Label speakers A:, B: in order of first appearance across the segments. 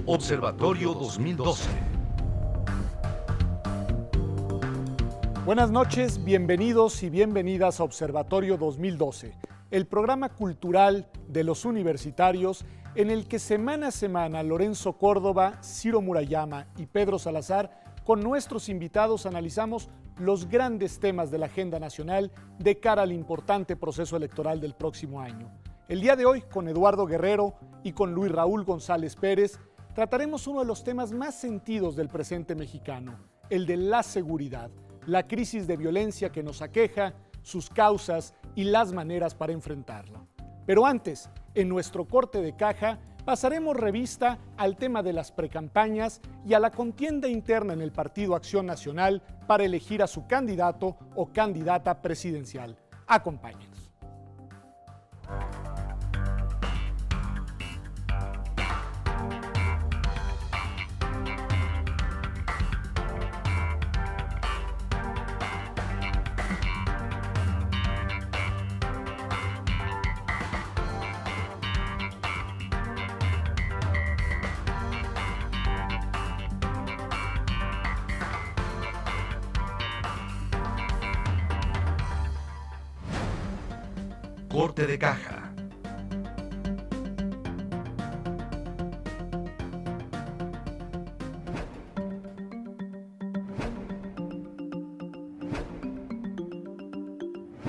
A: Observatorio 2012.
B: Buenas noches, bienvenidos y bienvenidas a Observatorio 2012, el programa cultural de los universitarios en el que semana a semana Lorenzo Córdoba, Ciro Murayama y Pedro Salazar, con nuestros invitados, analizamos los grandes temas de la agenda nacional de cara al importante proceso electoral del próximo año. El día de hoy, con Eduardo Guerrero y con Luis Raúl González Pérez, trataremos uno de los temas más sentidos del presente mexicano, el de la seguridad, la crisis de violencia que nos aqueja, sus causas y las maneras para enfrentarla. Pero antes, en nuestro corte de caja, pasaremos revista al tema de las precampañas y a la contienda interna en el Partido Acción Nacional para elegir a su candidato o candidata presidencial. Acompáñenos.
A: Corte de caja.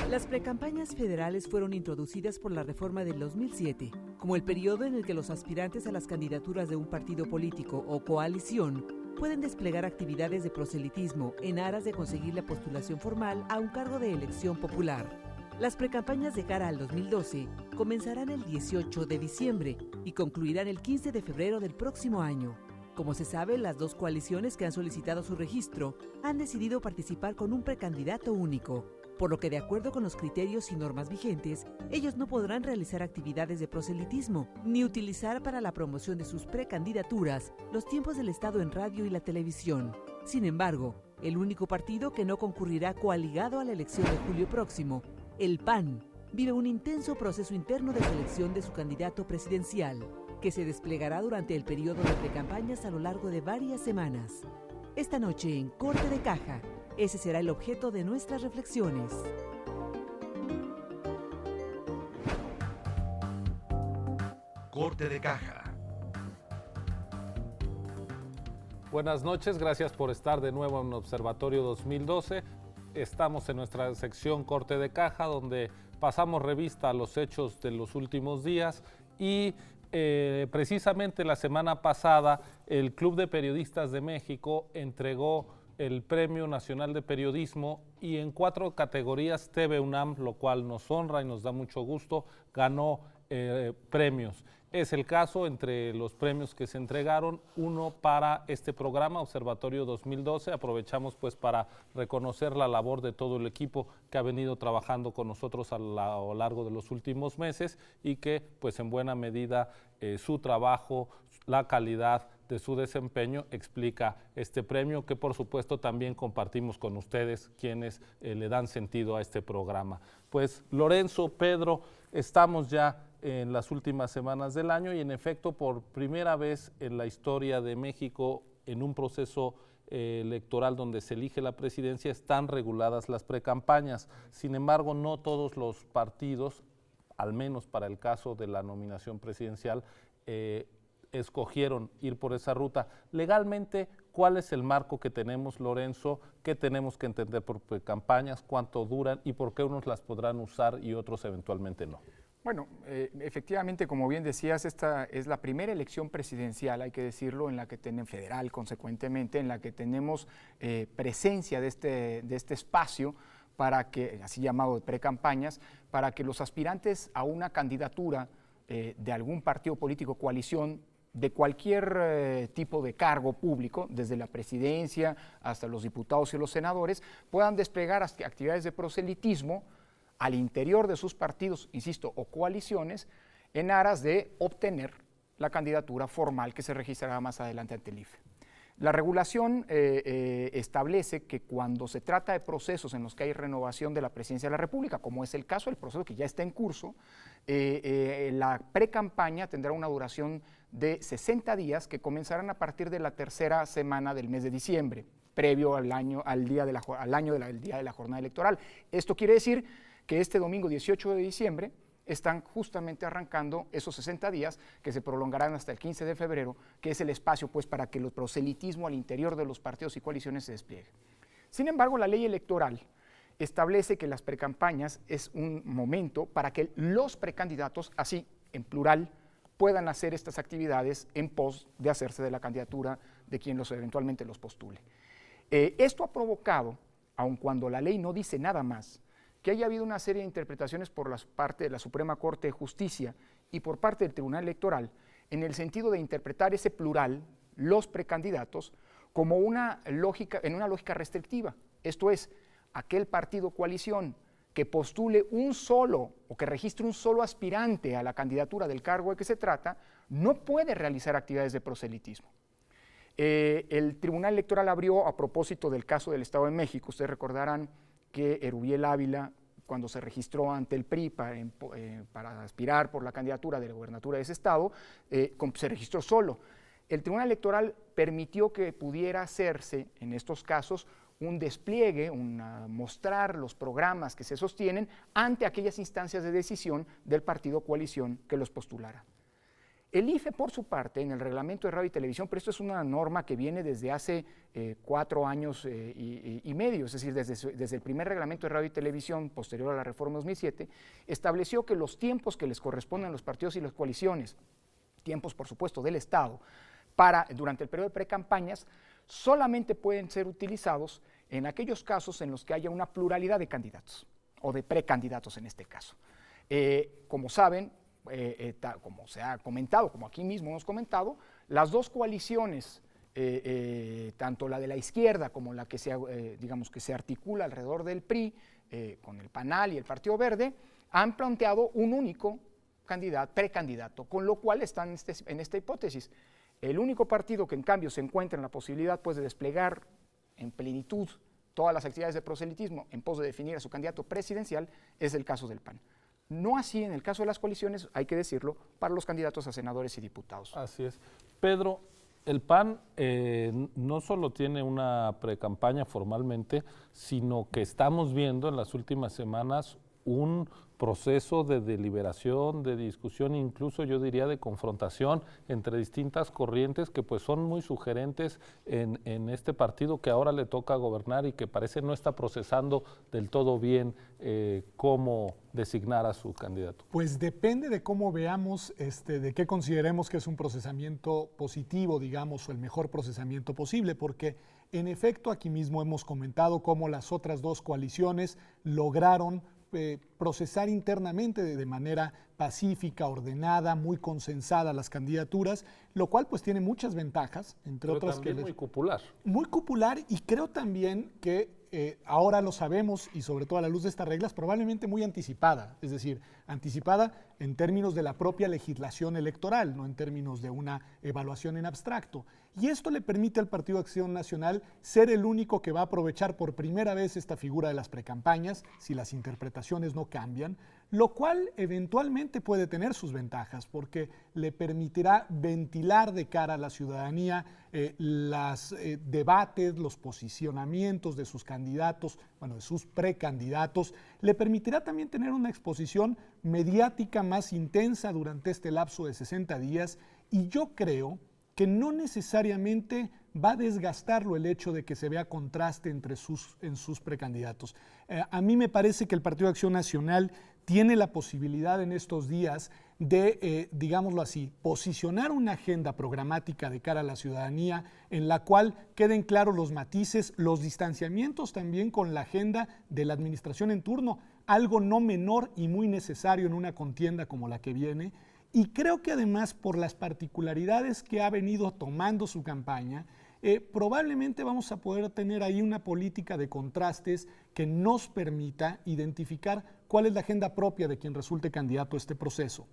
C: Las precampañas federales fueron introducidas por la reforma del 2007, como el periodo en el que los aspirantes a las candidaturas de un partido político o coalición pueden desplegar actividades de proselitismo en aras de conseguir la postulación formal a un cargo de elección popular. Las precampañas de cara al 2012 comenzarán el 18 de diciembre y concluirán el 15 de febrero del próximo año. Como se sabe, las dos coaliciones que han solicitado su registro han decidido participar con un precandidato único, por lo que de acuerdo con los criterios y normas vigentes, ellos no podrán realizar actividades de proselitismo, ni utilizar para la promoción de sus precandidaturas los tiempos del Estado en radio y la televisión. Sin embargo, el único partido que no concurrirá coaligado a la elección de julio próximo, el PAN, vive un intenso proceso interno de selección de su candidato presidencial, que se desplegará durante el periodo de precampañas a lo largo de varias semanas. Esta noche en Corte de Caja, ese será el objeto de nuestras reflexiones.
A: Corte de caja.
D: Buenas noches, gracias por estar de nuevo en Observatorio 2012. Estamos en nuestra sección Corte de Caja, donde pasamos revista a los hechos de los últimos días y precisamente la semana pasada el Club de Periodistas de México entregó el Premio Nacional de Periodismo y en 4 categorías TV UNAM, lo cual nos honra y nos da mucho gusto, ganó premios. Es el caso entre los premios que se entregaron, uno para este programa, Observatorio 2012. Aprovechamos pues para reconocer la labor de todo el equipo que ha venido trabajando con nosotros a lo largo de los últimos meses y que pues en buena medida su trabajo, la calidad de su desempeño explica este premio que por supuesto también compartimos con ustedes quienes le dan sentido a este programa. Pues Lorenzo, Pedro, estamos ya en las últimas semanas del año y en efecto por primera vez en la historia de México en un proceso electoral donde se elige la presidencia están reguladas las precampañas. Sin embargo, no todos los partidos, al menos para el caso de la nominación presidencial, escogieron ir por esa ruta. Legalmente, ¿cuál es el marco que tenemos, Lorenzo? ¿Qué tenemos que entender por precampañas? ¿Cuánto duran? ¿Y por qué unos las podrán usar y otros eventualmente no?
E: Bueno, efectivamente, como bien decías, esta es la primera elección presidencial, hay que decirlo, en la que tenemos federal, consecuentemente, en la que tenemos presencia de este espacio para que, así llamado de precampañas, para que los aspirantes a una candidatura de algún partido político, coalición, de cualquier tipo de cargo público, desde la presidencia hasta los diputados y los senadores, puedan desplegar actividades de proselitismo al interior de sus partidos, insisto, o coaliciones, en aras de obtener la candidatura formal que se registrará más adelante ante el IFE. La regulación establece que cuando se trata de procesos en los que hay renovación de la presidencia de la República, como es el caso del proceso que ya está en curso, La pre-campaña tendrá una duración de 60 días que comenzarán a partir de la tercera semana del mes de diciembre, previo al día de la jornada electoral. Esto quiere decir que este domingo 18 de diciembre están justamente arrancando esos 60 días que se prolongarán hasta el 15 de febrero, que es el espacio pues, para que el proselitismo al interior de los partidos y coaliciones se despliegue. Sin embargo, la ley electoral establece que las precampañas es un momento para que los precandidatos, así en plural, puedan hacer estas actividades en pos de hacerse de la candidatura de quien eventualmente los postule. Esto ha provocado, aun cuando la ley no dice nada más, que haya habido una serie de interpretaciones por parte de la Suprema Corte de Justicia y por parte del Tribunal Electoral, en el sentido de interpretar ese plural, los precandidatos, como en una lógica restrictiva. Esto es, aquel partido coalición que postule un solo o que registre un solo aspirante a la candidatura del cargo de que se trata, no puede realizar actividades de proselitismo. El Tribunal Electoral abrió, a propósito del caso del Estado de México, ustedes recordarán que Erubiel Ávila, cuando se registró ante el PRI para aspirar por la candidatura de la gobernatura de ese estado, se registró solo. El Tribunal Electoral permitió que pudiera hacerse, en estos casos, un despliegue, mostrar los programas que se sostienen ante aquellas instancias de decisión del partido coalición que los postulara. El IFE, por su parte, en el reglamento de radio y televisión, pero esto es una norma que viene desde hace 4 años y medio, es decir, desde el primer reglamento de radio y televisión posterior a la reforma 2007, estableció que los tiempos que les corresponden a los partidos y las coaliciones, tiempos, por supuesto, del Estado, durante el periodo de precampañas, solamente pueden ser utilizados en aquellos casos en los que haya una pluralidad de candidatos, o de precandidatos en este caso. Como saben, como se ha comentado, como aquí mismo hemos comentado, las dos coaliciones, tanto la de la izquierda como la que se articula alrededor del PRI, con el PANAL y el Partido Verde, han planteado un único precandidato, con lo cual están en esta hipótesis. El único partido que en cambio se encuentra en la posibilidad pues, de desplegar en plenitud todas las actividades de proselitismo en pos de definir a su candidato presidencial es el caso del PAN. No así en el caso de las coaliciones, hay que decirlo, para los candidatos a senadores y diputados.
D: Así es. Pedro, el PAN no solo tiene una precampaña formalmente, sino que estamos viendo en las últimas semanas un proceso de deliberación, de discusión, incluso yo diría de confrontación entre distintas corrientes que pues son muy sugerentes en este partido que ahora le toca gobernar y que parece no está procesando del todo bien cómo designar a su candidato.
B: Pues depende de cómo veamos, de qué consideremos que es un procesamiento positivo, digamos, o el mejor procesamiento posible, porque en efecto aquí mismo hemos comentado cómo las otras dos coaliciones lograron procesar internamente de manera pacífica, ordenada, muy consensada las candidaturas, lo cual pues tiene muchas ventajas, entre otras que...
D: muy popular.
B: Muy popular, y creo también que ahora lo sabemos, y sobre todo a la luz de estas reglas, probablemente muy anticipada, es decir, anticipada en términos de la propia legislación electoral, no en términos de una evaluación en abstracto. Y esto le permite al Partido Acción Nacional ser el único que va a aprovechar por primera vez esta figura de las precampañas, si las interpretaciones no cambian, lo cual eventualmente puede tener sus ventajas, porque le permitirá ventilar de cara a la ciudadanía los debates, los posicionamientos de sus candidatos, bueno, de sus precandidatos, le permitirá también tener una exposición mediática más intensa durante este lapso de 60 días, y yo creo que no necesariamente va a desgastarlo el hecho de que se vea contraste en sus precandidatos. A mí me parece que el Partido de Acción Nacional tiene la posibilidad en estos días de, digámoslo así, posicionar una agenda programática de cara a la ciudadanía en la cual queden claros los matices, los distanciamientos también con la agenda de la administración en turno, algo no menor y muy necesario en una contienda como la que viene. Y creo que además por las particularidades que ha venido tomando su campaña, probablemente vamos a poder tener ahí una política de contrastes que nos permita identificar cuál es la agenda propia de quien resulte candidato a este proceso.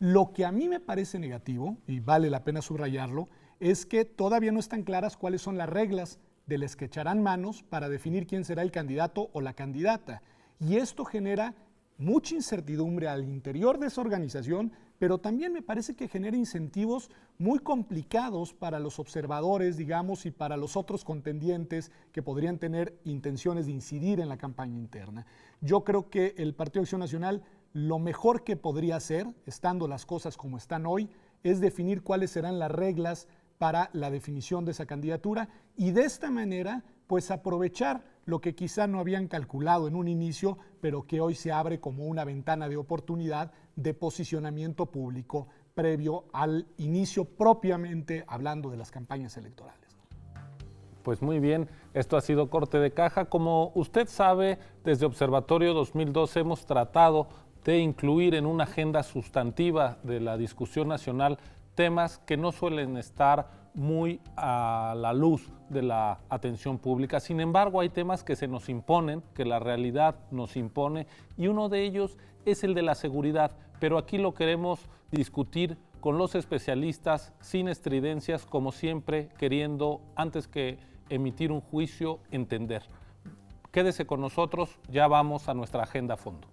B: Lo que a mí me parece negativo, y vale la pena subrayarlo, es que todavía no están claras cuáles son las reglas de las que echarán manos para definir quién será el candidato o la candidata. Y esto genera mucha incertidumbre al interior de esa organización, pero también me parece que genera incentivos muy complicados para los observadores, digamos, y para los otros contendientes que podrían tener intenciones de incidir en la campaña interna. Yo creo que el Partido Acción Nacional lo mejor que podría hacer, estando las cosas como están hoy, es definir cuáles serán las reglas para la definición de esa candidatura y de esta manera, pues aprovechar lo que quizá no habían calculado en un inicio, pero que hoy se abre como una ventana de oportunidad de posicionamiento público previo al inicio propiamente hablando de las campañas electorales.
D: Pues muy bien, esto ha sido Corte de Caja. Como usted sabe, desde Observatorio 2012 hemos tratado de incluir en una agenda sustantiva de la discusión nacional temas que no suelen estar muy a la luz de la atención pública. Sin embargo, hay temas que se nos imponen, que la realidad nos impone, y uno de ellos es el de la seguridad, pero aquí lo queremos discutir con los especialistas, sin estridencias, como siempre, queriendo, antes que emitir un juicio, entender. Quédese con nosotros, ya vamos a nuestra agenda a fondo.